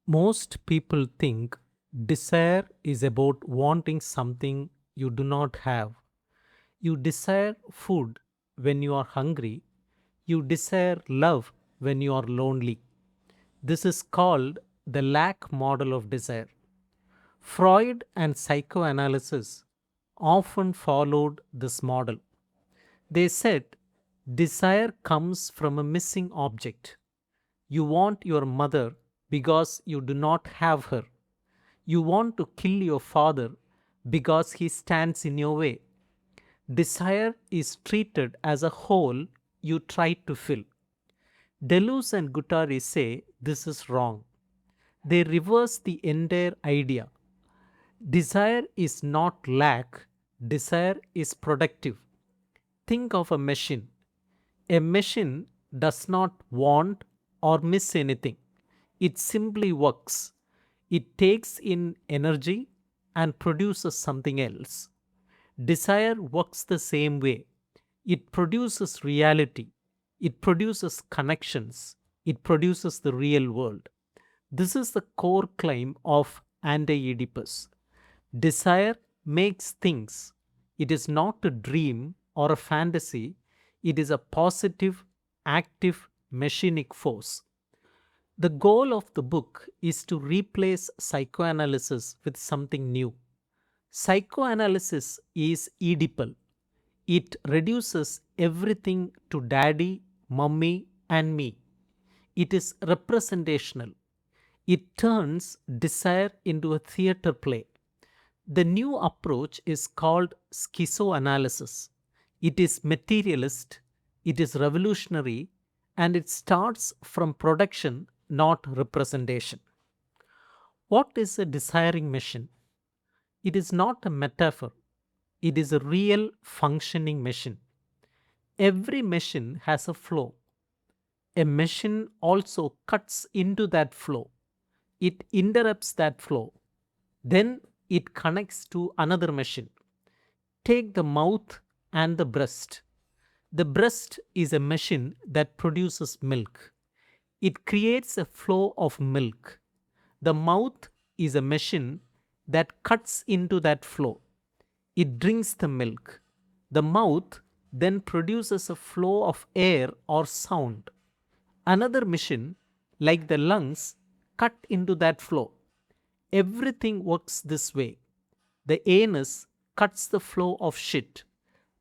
Most people think desire is about wanting something you do not have. You desire food when you are hungry. You desire love when you are lonely. This is called the lack model of desire. Freud and psychoanalysis often followed this model. They said desire comes from a missing object. You want your mother because you do not have her. You want to kill your father because he stands in your way. Desire is treated as a hole you try to fill. Deleuze and Guattari say this is wrong. They reverse the entire idea. Desire is not lack, desire is productive. Think of a machine. A machine does not want or miss anything. It simply works. It takes in energy and produces something else. Desire works the same way. It produces reality. It produces connections. It produces the real world. This is the core claim of Anti-Oedipus. Desire makes things. It is not a dream or a fantasy. It is a positive, active, machinic force. The goal of the book is to replace psychoanalysis with something new. Psychoanalysis is Oedipal. It reduces everything to daddy, mummy, and me. It is representational. It turns desire into a theater play. The new approach is called schizoanalysis. It is materialist, it is revolutionary, and it starts from production, not representation. What is a desiring machine? It is not a metaphor, it is a real functioning machine. Every machine has a flow. A machine also cuts into that flow. It interrupts that flow. Then it connects to another machine. Take the mouth and the breast. The breast is a machine that produces milk. It creates a flow of milk. The mouth is a machine that cuts into that flow. It drinks the milk. The mouth then produces a flow of air or sound. Another machine, like the lungs, cut into that flow. Everything works this way. The anus cuts the flow of shit.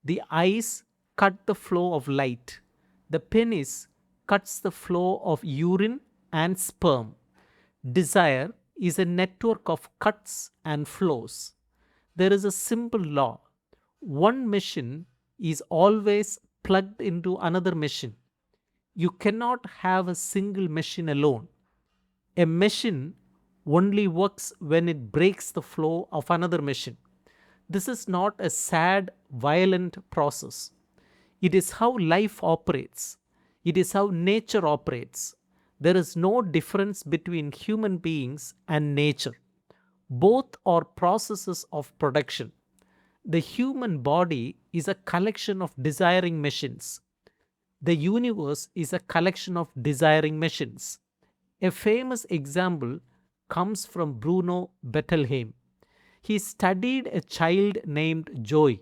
The eyes cut the flow of light. The penis cuts the flow of urine and sperm. Desire is a network of cuts and flows. There is a simple law. One machine is always plugged into another machine. You cannot have a single machine alone. A machine only works when it breaks the flow of another machine. This is not a sad, violent process. It is how life operates. It is how nature operates. There is no difference between human beings and nature. Both are processes of production. The human body is a collection of desiring machines. The universe is a collection of desiring machines. A famous example comes from Bruno Bettelheim. He studied a child named Joy.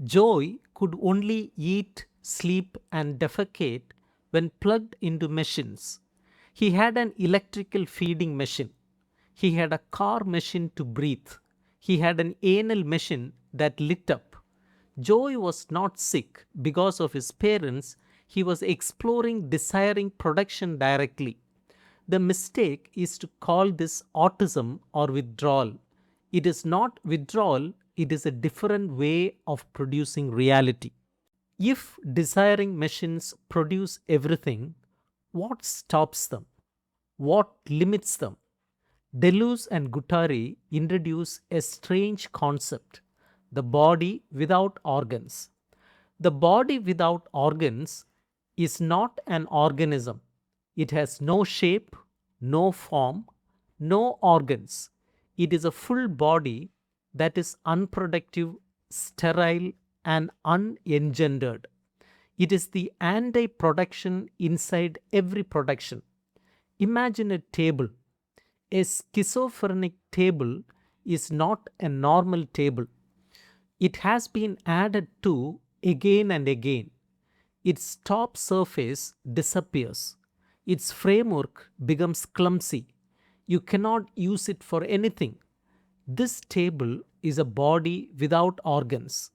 Joy could only eat, sleep, and defecate when plugged into machines. He had an electrical feeding machine. He had a car machine to breathe. He had an anal machine that lit up. Joy was not sick because of his parents. He was exploring desiring production directly. The mistake is to call this autism or withdrawal. It is not withdrawal, it is a different way of producing reality. If desiring machines produce everything, what stops them? What limits them? Deleuze and Guattari introduce a strange concept, the body without organs. The body without organs is not an organism. It has no shape, no form, no organs. It is a full body that is unproductive, sterile, and unengendered. It is the anti production inside every production. Imagine a table. A schizophrenic table is not a normal table. It has been added to again and again. Its top surface disappears. Its framework becomes clumsy. You cannot use it for anything. This table is a body without organs.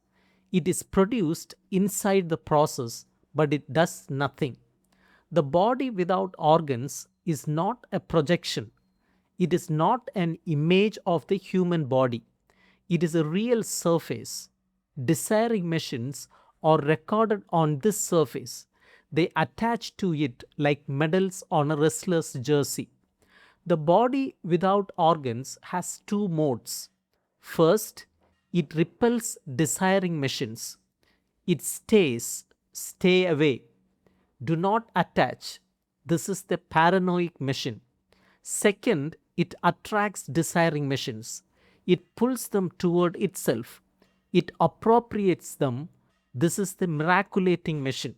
It is produced inside the process, but it does nothing. The body without organs is not a projection. It is not an image of the human body. It is a real surface. Desiring machines are recorded on this surface. They attach to it like medals on a wrestler's jersey. The body without organs has two modes. First, it repels desiring machines. It stays, stay away. Do not attach. This is the paranoid machine. Second, it attracts desiring machines. It pulls them toward itself. It appropriates them. This is the miraculating machine.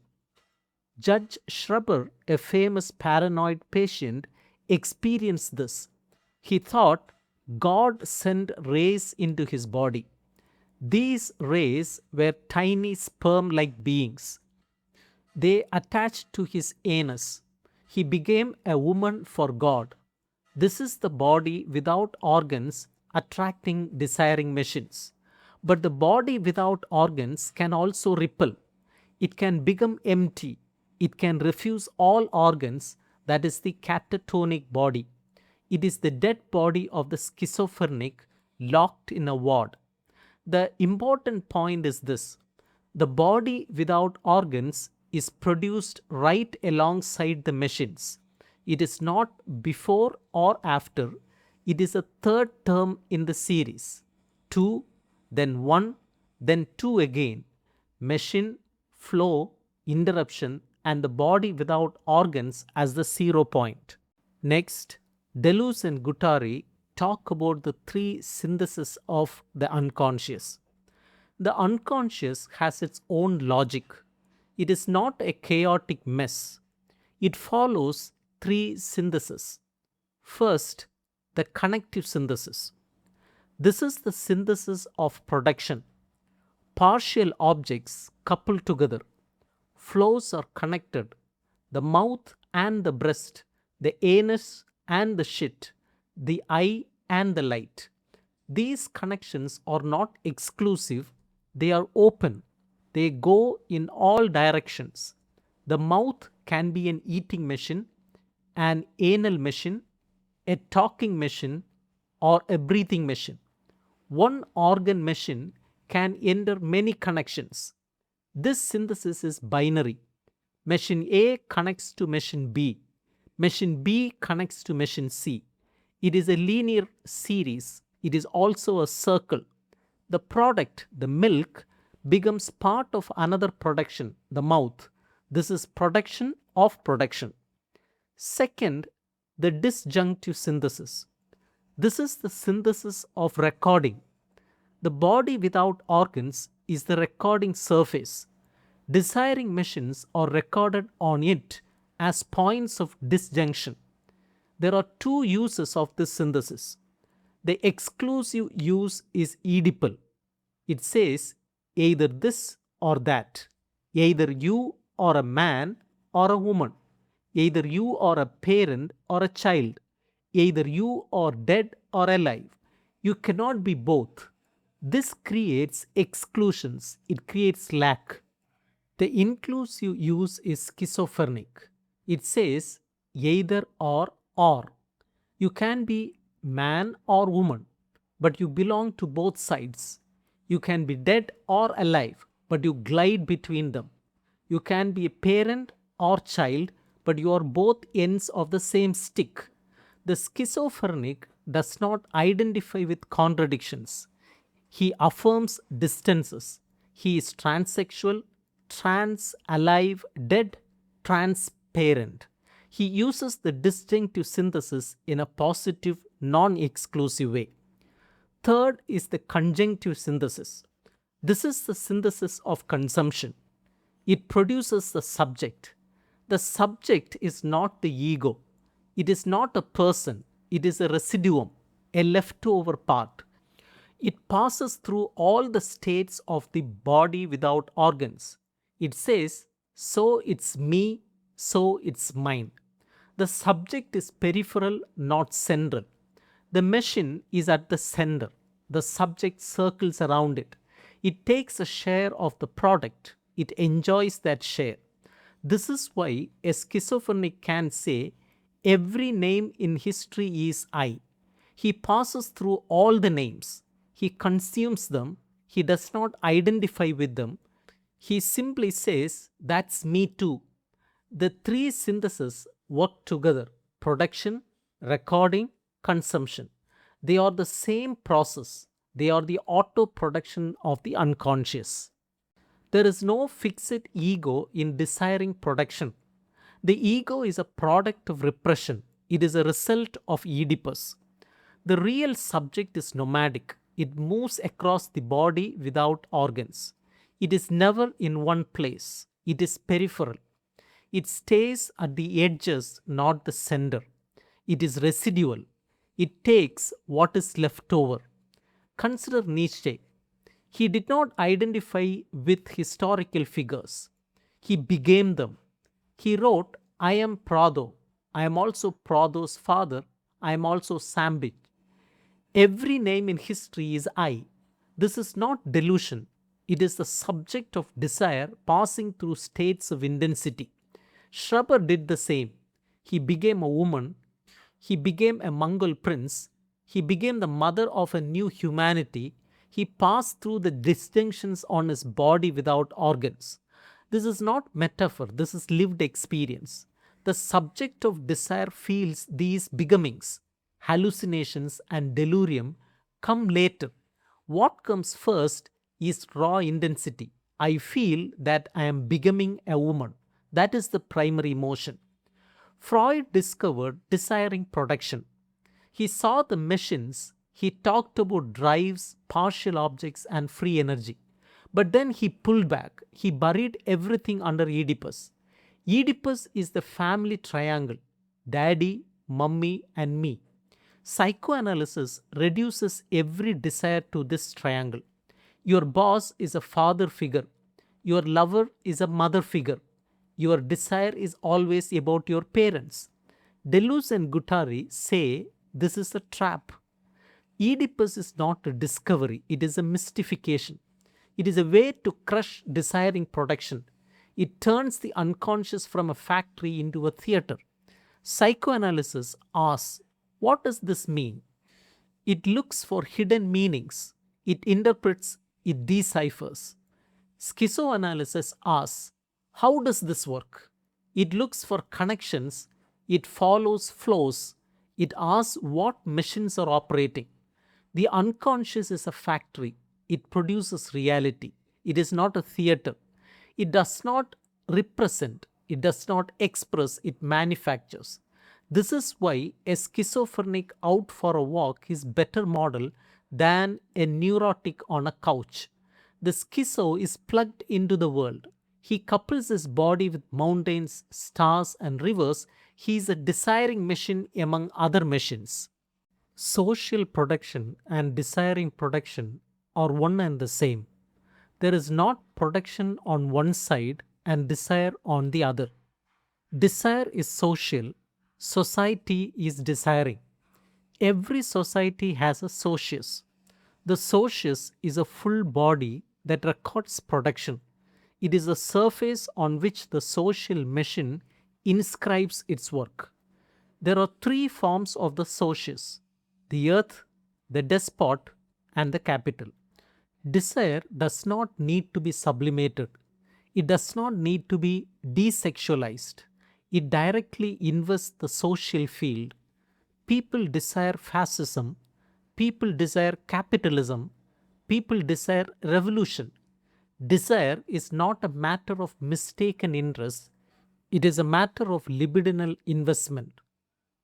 Judge Schreber, a famous paranoid patient, experienced this. He thought God sent rays into his body. These rays were tiny sperm-like beings. They attached to his anus. He became a woman for God. This is the body without organs attracting desiring machines. But the body without organs can also repel. It can become empty. It can refuse all organs. That is the catatonic body. It is the dead body of the schizophrenic locked in a ward. The important point is this: the body without organs is produced right alongside the machines. It is not before or after. It is a third term in the series. 2, then 1, then 2 again. Machine, flow, interruption, and the body without organs as the 0 point. Next, Deleuze and Guattari talk about the three syntheses of the unconscious. The unconscious has its own logic. It is not a chaotic mess. It follows three syntheses. First, the connective synthesis. This is the synthesis of production. Partial objects coupled together. Flows are connected. The mouth and the breast, the anus and the shit, the eye and the light. These connections are not exclusive. They are open. They go in all directions. The mouth can be an eating machine, an anal machine, a talking machine, or a breathing machine. One organ machine can enter many connections. This synthesis is binary. Machine A connects to machine B. Machine B connects to machine C. It is a linear series. It is also a circle. The product, the milk, becomes part of another production, the mouth. This is production of production. Second, the disjunctive synthesis. This is the synthesis of recording. The body without organs is the recording surface. Desiring machines are recorded on it as points of disjunction. There are two uses of this synthesis. The exclusive use is Oedipal. It says either this or that, either you are a man or a woman, either you are a parent or a child, either you are dead or alive. You cannot be both. This creates exclusions. It creates lack. The inclusive use is schizophrenic. It says either or. You can be man or woman, but you belong to both sides. You can be dead or alive, but you glide between them. You can be a parent or child, but you are both ends of the same stick. The schizophrenic does not identify with contradictions. He affirms distances. He is transsexual, trans, alive, dead, transparent. He uses the distinctive synthesis in a positive, non-exclusive way. Third is the conjunctive synthesis. This is the synthesis of consumption. It produces the subject. The subject is not the ego. It is not a person. It is a residuum, a leftover part. It passes through all the states of the body without organs. It says, so it's me, so it's mine. The subject is peripheral, not central. The machine is at the center. The subject circles around it. It takes a share of the product. It enjoys that share. This is why a schizophrenic can say, every name in history is I. He passes through all the names. He consumes them. He does not identify with them. He simply says, that's me too. The three syntheses work together: production, recording, consumption. They are the same process. They are the auto production of the unconscious. There is no fixed ego in desiring production. The ego is a product of repression. It is a result of Oedipus. The real subject is nomadic. It moves across the body without organs. It is never in one place. It is peripheral. It stays at the edges, not the center. It is residual. It takes what is left over. Consider Nietzsche. He did not identify with historical figures. He became them. He wrote, I am Prado. I am also Prado's father. I am also Sambit. Every name in history is I. This is not delusion. It is the subject of desire passing through states of intensity. Schreber did the same. He became a woman. He became a Mongol prince. He became the mother of a new humanity. He passed through the distinctions on his body without organs. This is not metaphor. This is lived experience. The subject of desire feels these becomings. Hallucinations and delirium come later. What comes first is raw intensity. I feel that I am becoming a woman. That is the primary emotion. Freud discovered desiring production. He saw the machines. He talked about drives, partial objects, and free energy. But then he pulled back. He buried everything under Oedipus. Oedipus is the family triangle: daddy, mummy, and me. Psychoanalysis reduces every desire to this triangle. Your boss is a father figure. Your lover is a mother figure. Your desire is always about your parents. Deleuze and Guattari say this is a trap. Oedipus is not a discovery, it is a mystification. It is a way to crush desiring production. It turns the unconscious from a factory into a theater. Psychoanalysis asks, what does this mean? It looks for hidden meanings. It interprets, it deciphers. Schizoanalysis asks, how does this work? It looks for connections. It follows flows. It asks what machines are operating. The unconscious is a factory. It produces reality. It is not a theater. It does not represent. It does not express. It manufactures. This is why a schizophrenic out for a walk is better model than a neurotic on a couch. The schizo is plugged into the world. He couples his body with mountains, stars, and rivers. He is a desiring machine among other machines. Social production and desiring production are one and the same. There is not production on one side and desire on the other. Desire is social. Society is desiring. Every society has a socius. The socius is a full body that records production. It is a surface on which the social machine inscribes its work. There are three forms of the socius: the earth, the despot, and the capital. Desire does not need to be sublimated. It does not need to be desexualized. It directly invests the social field. People desire fascism. People desire capitalism. People desire revolution. Desire is not a matter of mistaken interest. It is a matter of libidinal investment.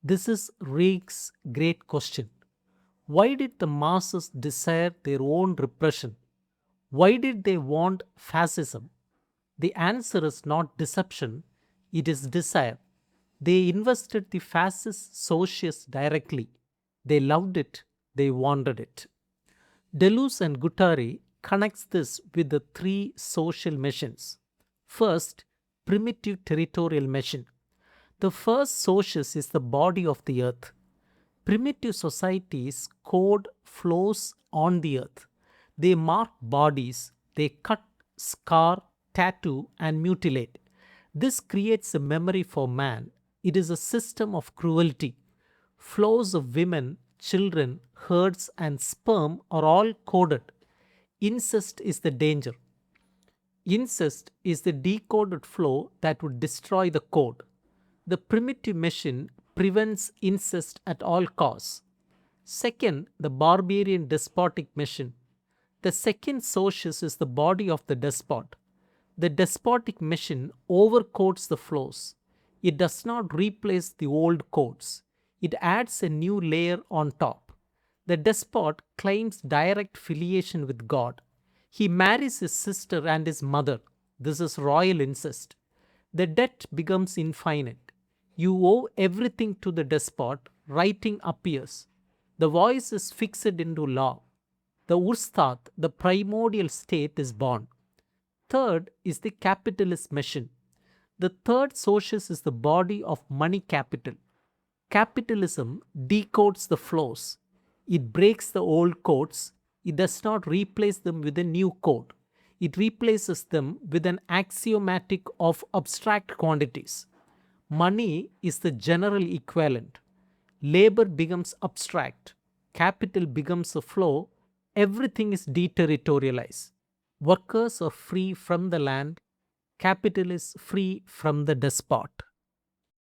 This is Reig's great question. Why did the masses desire their own repression? Why did they want fascism? The answer is not deception, it is desire. They invested the fascist socius directly. They loved it, they wanted it. Deleuze and Guattari connects this with the three social machines. First, primitive territorial machine. The first socius is the body of the earth. Primitive societies code flows on the earth. They mark bodies, they cut, scar, tattoo, and mutilate. This creates a memory for man. It is a system of cruelty. Flows of women, children, herds, and sperm are all coded. Incest is the danger. Incest is the decoded flow that would destroy the code. The primitive machine prevents incest at all costs. Second, the barbarian despotic machine. The second socius is the body of the despot. The despotic machine overcodes the flows. It does not replace the old codes. It adds a new layer on top. The despot claims direct filiation with God. He marries his sister and his mother. This is royal incest. The debt becomes infinite. You owe everything to the despot, writing appears. The voice is fixed into law. The Ustad, the primordial state, is born. Third is the capitalist machine. The third socius is the body of money capital. Capitalism decodes the flows. It breaks the old codes. It does not replace them with a new code. It replaces them with an axiomatic of abstract quantities. Money is the general equivalent. Labor becomes abstract. Capital becomes a flow. Everything is deterritorialized. Workers are free from the land. Capital is free from the despot.